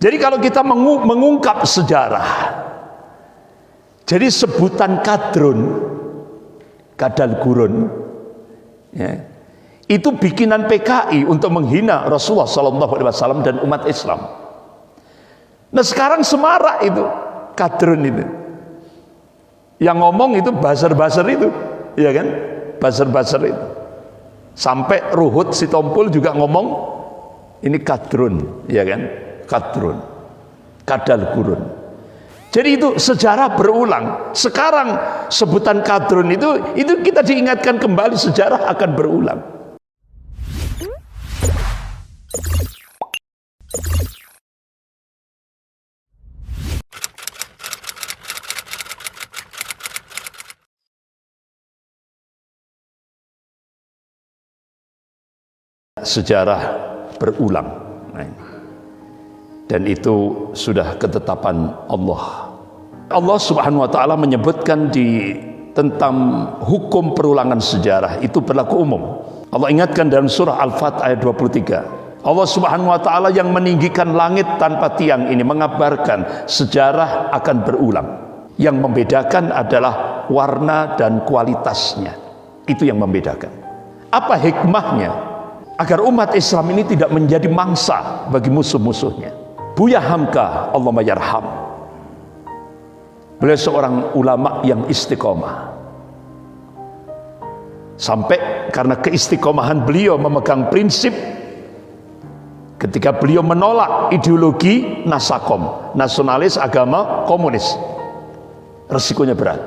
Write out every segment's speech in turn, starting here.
Jadi kalau kita mengungkap sejarah, jadi sebutan kadal gurun, ya, itu bikinan PKI untuk menghina Rasulullah SAW dan umat Islam. Nah sekarang semarak itu kadrun itu, yang ngomong itu buzzer-buzzer itu, ya kan, buzzer-buzzer itu. Sampai Ruhut Sitompul juga ngomong ini kadrun, ya kan, kadrun, kadal gurun. Jadi itu sejarah berulang. Sekarang sebutan kadrun itu kita diingatkan kembali, sejarah akan berulang. Sejarah berulang, dan itu sudah ketetapan Allah. Allah Subhanahu wa ta'ala menyebutkan tentang hukum perulangan sejarah itu berlaku umum. Allah ingatkan dalam surah Al-Fat ayat 23, Allah Subhanahu wa ta'ala yang meninggikan langit tanpa tiang ini mengabarkan sejarah akan berulang. Yang membedakan adalah warna dan kualitasnya. Itu yang membedakan. Apa hikmahnya? Agar umat Islam ini tidak menjadi mangsa bagi musuh-musuhnya. Buya Hamka, Allahumma yarham, beliau seorang ulama yang istiqomah. Sampai karena keistiqomahan beliau memegang prinsip, ketika beliau menolak ideologi Nasakom, nasionalis agama komunis, resikonya berat.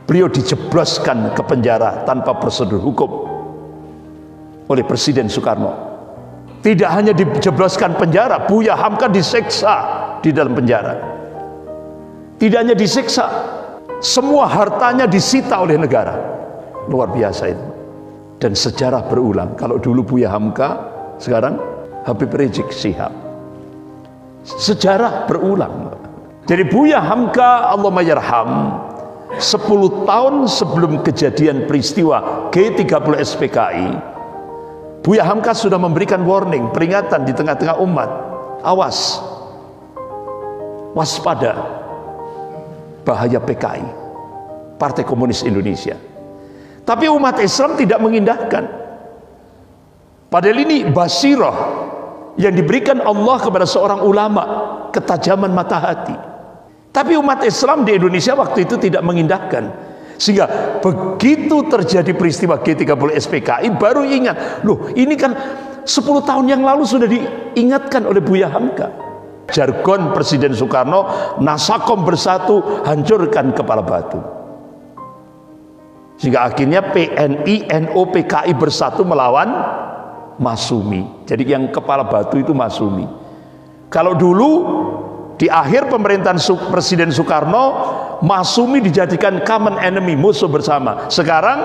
Beliau dijebloskan ke penjara tanpa prosedur hukum oleh Presiden Soekarno. Tidak hanya dijebloskan penjara, Buya Hamka disiksa di dalam penjara. Tidak hanya disiksa, semua hartanya disita oleh negara. Luar biasa itu. Dan sejarah berulang. Kalau dulu Buya Hamka, sekarang Habib Rizik Syihab. Sejarah berulang. Jadi Buya Hamka, Allahumma yarham, 10 tahun sebelum kejadian peristiwa G30 SPKI, Buya Hamka sudah memberikan warning, peringatan di tengah-tengah umat. Awas, waspada, bahaya PKI, Partai Komunis Indonesia. Tapi umat Islam tidak mengindahkan. Padahal ini basirah yang diberikan Allah kepada seorang ulama, ketajaman mata hati. Tapi umat Islam di Indonesia waktu itu tidak mengindahkan. Sehingga begitu terjadi peristiwa G30 SPKI baru ingat, loh ini kan 10 tahun yang lalu sudah diingatkan oleh Buya Hamka. Jargon Presiden Soekarno, Nasakom bersatu, hancurkan kepala batu. Sehingga akhirnya PNI, NO, PKI bersatu melawan Masumi. Jadi yang kepala batu itu Masumi. Kalau dulu di akhir pemerintahan Presiden Soekarno, Masumi dijadikan common enemy, musuh bersama. Sekarang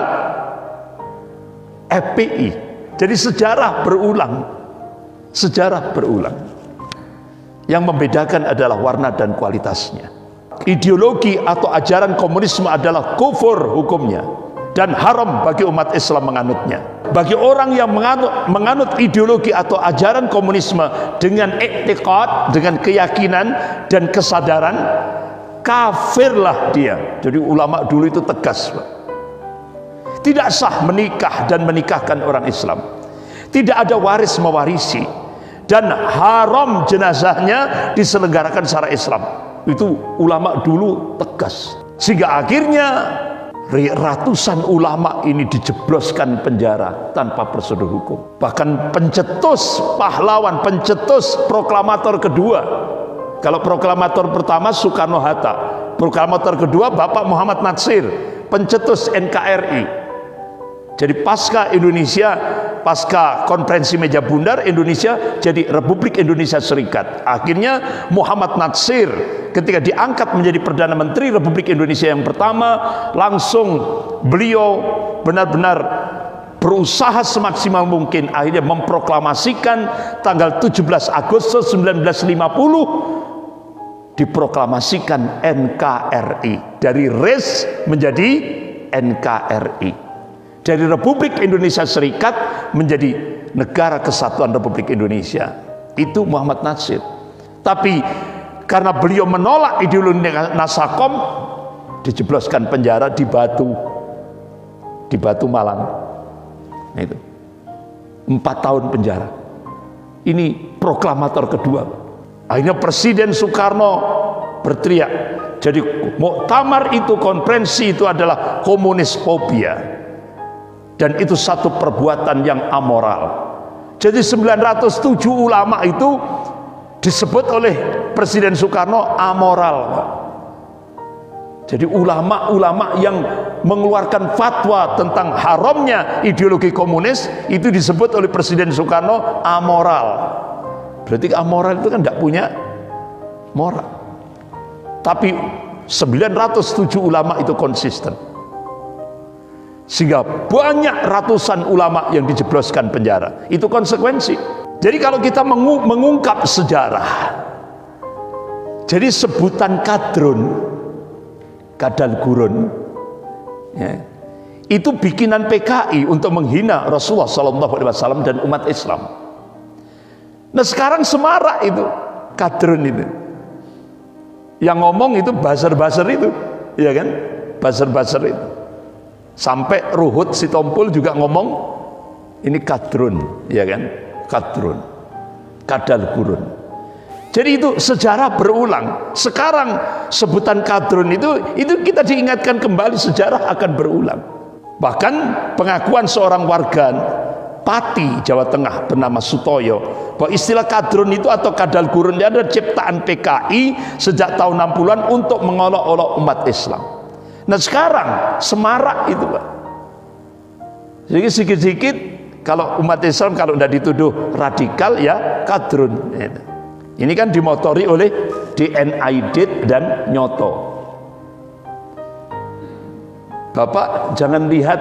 FPI. Jadi sejarah berulang. Sejarah berulang. Yang membedakan adalah warna dan kualitasnya. Ideologi atau ajaran komunisme adalah kufur hukumnya dan haram bagi umat Islam menganutnya. Bagi orang yang menganut ideologi atau ajaran komunisme dengan i'tiqad, dengan keyakinan dan kesadaran, kafirlah dia. Jadi ulama dulu itu tegas, Pak. Tidak sah menikah dan menikahkan orang Islam. Tidak ada waris mewarisi, dan haram jenazahnya diselenggarakan secara Islam. Itu ulama dulu tegas. Sehingga akhirnya ratusan ulama ini dijebloskan penjara tanpa prosedur hukum. Bahkan pencetus pahlawan, pencetus proklamator kedua. Kalau proklamator pertama Soekarno-Hatta, proklamator kedua Bapak Muhammad Natsir, pencetus NKRI. Jadi pasca Indonesia, pasca konferensi meja bundar, Indonesia jadi Republik Indonesia Serikat. Akhirnya Muhammad Natsir ketika diangkat menjadi Perdana Menteri Republik Indonesia yang pertama, langsung beliau benar-benar berusaha semaksimal mungkin, akhirnya memproklamasikan tanggal 17 Agustus 1950 diproklamasikan NKRI. Dari RIS menjadi NKRI. Dari Republik Indonesia Serikat menjadi Negara Kesatuan Republik Indonesia. Itu Muhammad Nasir. Tapi karena beliau menolak ideologi Nasakom, dijebloskan penjara di Batu Malang. Itu 4 tahun penjara. Ini proklamator kedua. Akhirnya Presiden Soekarno berteriak. Jadi muktamar itu, konferensi itu adalah komunis fobia, dan itu satu perbuatan yang amoral. Jadi 907 ulama itu disebut oleh Presiden Soekarno amoral. Jadi ulama-ulama yang mengeluarkan fatwa tentang haramnya ideologi komunis itu disebut oleh Presiden Soekarno amoral. Berarti amoral itu kan tidak punya moral. Tapi 907 ulama itu konsisten, sehingga banyak ratusan ulama yang dijebloskan penjara. Itu konsekuensi. Jadi kalau kita mengungkap sejarah, jadi sebutan kadal gurun, ya, itu bikinan PKI untuk menghina Rasulullah SAW dan umat Islam. Nah sekarang semarak itu kadrun itu, yang ngomong itu buzzer-buzzer itu, ya kan, buzzer-buzzer itu. Sampai Ruhut Sitompul juga ngomong ini kadrun, ya kan, kadrun, kadal gurun. Jadi itu sejarah berulang. Sekarang sebutan kadrun itu kita diingatkan kembali, sejarah akan berulang. Bahkan pengakuan seorang warga Pati, Jawa Tengah bernama Sutoyo, bahwa istilah kadrun itu atau kadal gurun itu adalah ciptaan PKI sejak tahun 60-an untuk mengolok-olok umat Islam. Nah sekarang semarak itu, Pak. Jadi sedikit-sedikit kalau umat Islam kalau tidak dituduh radikal ya kadrun. Ini kan dimotori oleh DNAID dan Nyoto. Bapak jangan lihat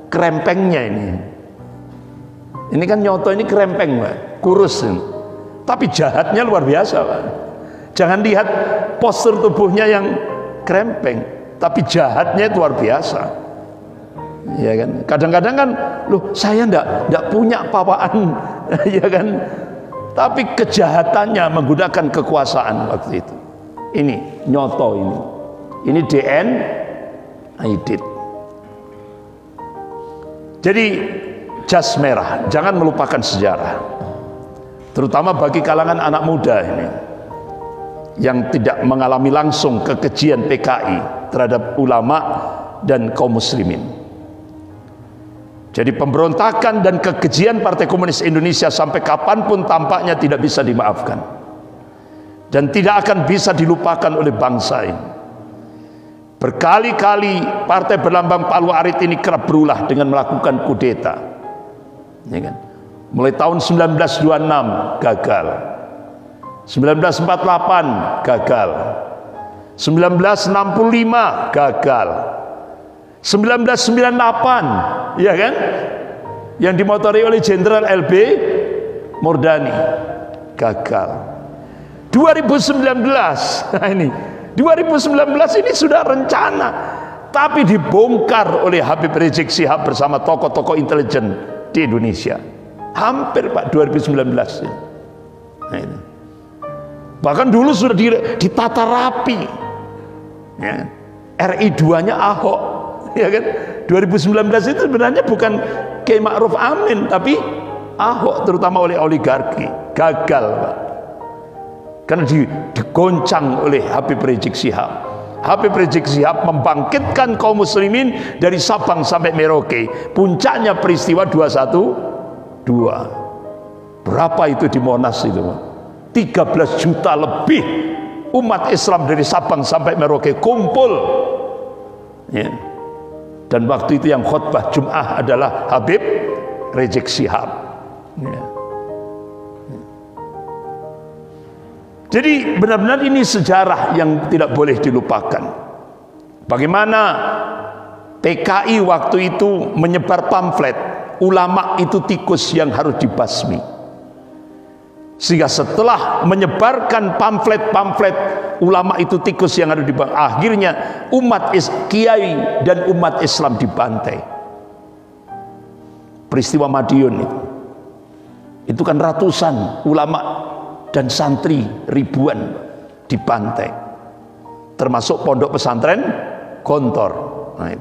krempengnya ini. Ini kan Nyoto ini krempeng, Pak, kurus ini. Tapi jahatnya luar biasa, Pak. Jangan lihat postur tubuhnya yang krempeng, tapi jahatnya luar biasa. Ya kan? Kadang-kadang kan, loh saya ndak punya pawaan, ya kan? Tapi kejahatannya menggunakan kekuasaan waktu itu. Ini Nyoto ini. Ini DNAID. Jadi jas merah, jangan melupakan sejarah. Terutama bagi kalangan anak muda ini yang tidak mengalami langsung kekejian PKI terhadap ulama dan kaum muslimin. Jadi pemberontakan dan kekejian Partai Komunis Indonesia sampai kapanpun tampaknya tidak bisa dimaafkan dan tidak akan bisa dilupakan oleh bangsa ini. Berkali-kali partai berlambang Palu Arit ini kerap berulah dengan melakukan kudeta, ya kan? Mulai tahun 1926 gagal, 1948 gagal, 1965 gagal, 1998, ya kan, yang dimotori oleh Jenderal LB Murdani, gagal. 2019, nah ini 2019 ini sudah rencana, tapi dibongkar oleh Habib Rizik Syihab bersama tokoh-tokoh intelijen di Indonesia. Hampir, Pak, 2019 ya. Nah, ini. Bahkan dulu sudah ditata rapi, ya. RI2-nya Ahok, ya kan. 2019 itu sebenarnya bukan Kiai Ma'ruf Amin, tapi Ahok, terutama oleh oligarki. Gagal, Pak, karena digoncang oleh Habib Rizik Syihab. Habib Rizik Syihab membangkitkan kaum muslimin dari Sabang sampai Merauke. Puncaknya peristiwa 212. Berapa itu di Monas itu, Pak? 13 juta lebih umat Islam dari Sabang sampai Merauke kumpul, ya. Dan waktu itu yang khutbah Jum'ah adalah Habib Rizik Syihab, ya. Jadi benar-benar ini sejarah yang tidak boleh dilupakan. Bagaimana PKI waktu itu menyebar pamflet, ulama itu tikus yang harus dibasmi. Sehingga setelah menyebarkan pamflet-pamflet ulama itu tikus yang harus dibasmi, akhirnya umat kiai dan umat Islam dibantai. Peristiwa Madiun itu kan ratusan ulama dan santri ribuan dibantai, termasuk pondok pesantren Gontor. Nah,